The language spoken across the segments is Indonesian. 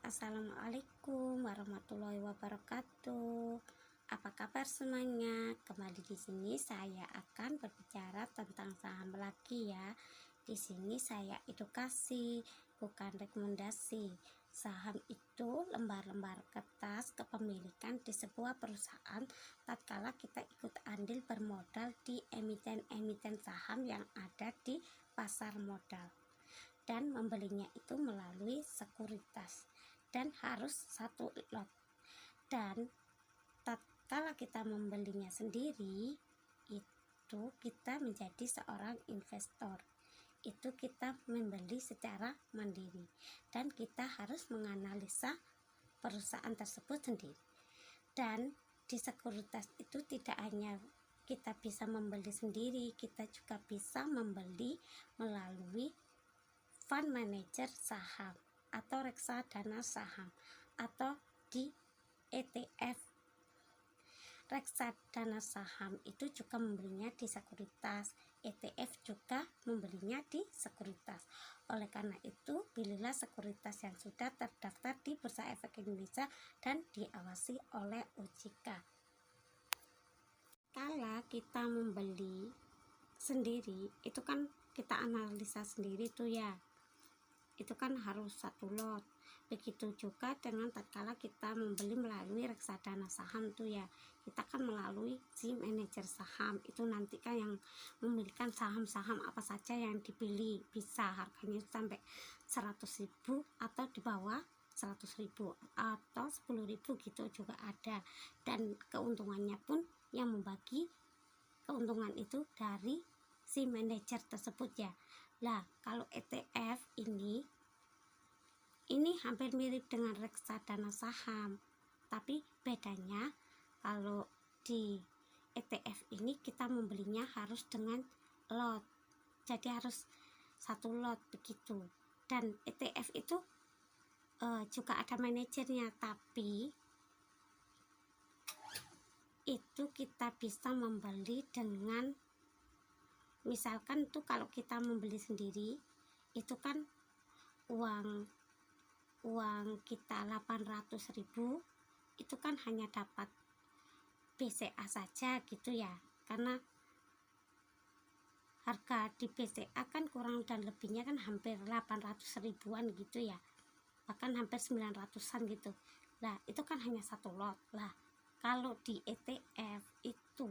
Assalamualaikum warahmatullahi wabarakatuh. Apa kabar semuanya? Kembali di sini saya akan berbicara tentang saham lagi ya. Di sini saya edukasi, bukan rekomendasi. Saham itu lembar-lembar kertas kepemilikan di sebuah perusahaan tatkala kita ikut andil bermodal di emiten-emiten saham yang ada di pasar modal. Dan membelinya itu melalui sekuritas dan harus satu lot. Dan tatkala kita membelinya sendiri, itu kita menjadi seorang investor. Itu kita membeli secara mandiri dan kita harus menganalisa perusahaan tersebut sendiri. Dan di sekuritas itu tidak hanya kita bisa membeli sendiri, kita juga bisa membeli melalui fund manager saham atau reksadana saham atau di ETF. Reksadana saham itu juga membelinya di sekuritas, ETF juga membelinya di sekuritas. Oleh karena itu, pilihlah sekuritas yang sudah terdaftar di Bursa Efek Indonesia dan diawasi oleh OJK. Kalau kita membeli sendiri, itu kan kita analisa sendiri tuh ya. Itu kan harus satu lot. Begitu juga dengan tatkala kita membeli melalui reksadana saham tuh ya, kita kan melalui si manajer saham itu nanti kan yang memiliki saham-saham apa saja yang dipilih, bisa harganya sampai 100.000 atau di bawah 100.000 atau 10.000 gitu juga ada. Dan keuntungannya pun yang membagi keuntungan itu dari si manajer tersebut ya. Lah, kalau ETF ini hampir mirip dengan reksadana saham, tapi bedanya kalau di ETF ini kita membelinya harus dengan lot, jadi harus satu lot begitu. Dan ETF itu juga ada manajernya, tapi itu kita bisa membeli dengan, misalkan tuh kalau kita membeli sendiri itu kan uang kita 800.000 itu kan hanya dapat BCA saja gitu ya, karena harga di BCA kan kurang dan lebihnya kan hampir 800 ribuan gitu ya, bahkan hampir 900-an gitu. Lah itu kan hanya satu lot. Lah kalau di ETF itu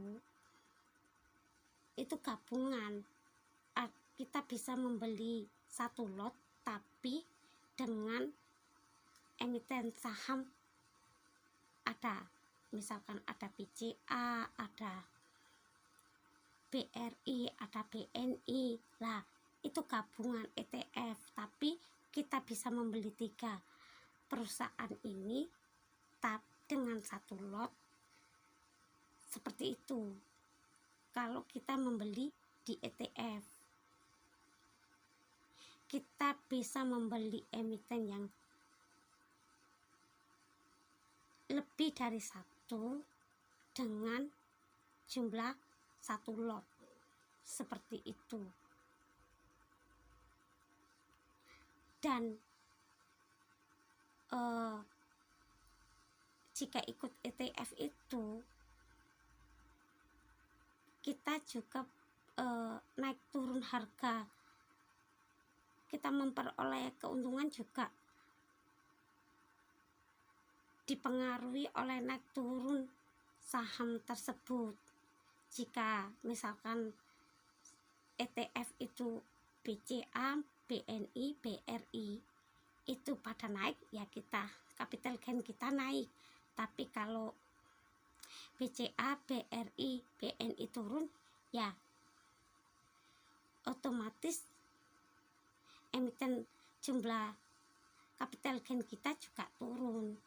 gabungan, kita bisa membeli satu lot tapi dengan emiten saham ada, misalkan ada BCA, ada BRI, ada BNI. Lah itu gabungan ETF, tapi kita bisa membeli 3 perusahaan ini dengan satu lot seperti itu kalau kita membeli di ETF. Kita bisa membeli emiten yang lebih dari satu dengan jumlah satu lot seperti itu. Dan jika ikut ETF itu kita juga naik turun harga, kita memperoleh keuntungan juga dipengaruhi oleh naik turun saham tersebut. Jika misalkan ETF itu BCA, BNI, BRI itu pada naik ya, kita capital gain kita naik. Tapi kalau BCA, BRI, BNI turun ya otomatis emiten jumlah capital gain kita juga turun.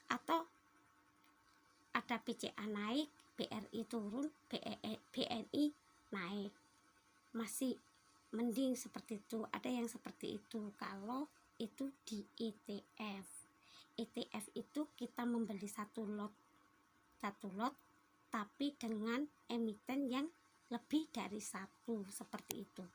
Atau ada BCA naik, BRI turun, BNI naik, masih mending seperti itu. Ada yang seperti itu kalau itu di ETF. ETF itu kita membeli satu lot tapi dengan emiten yang lebih dari satu seperti itu.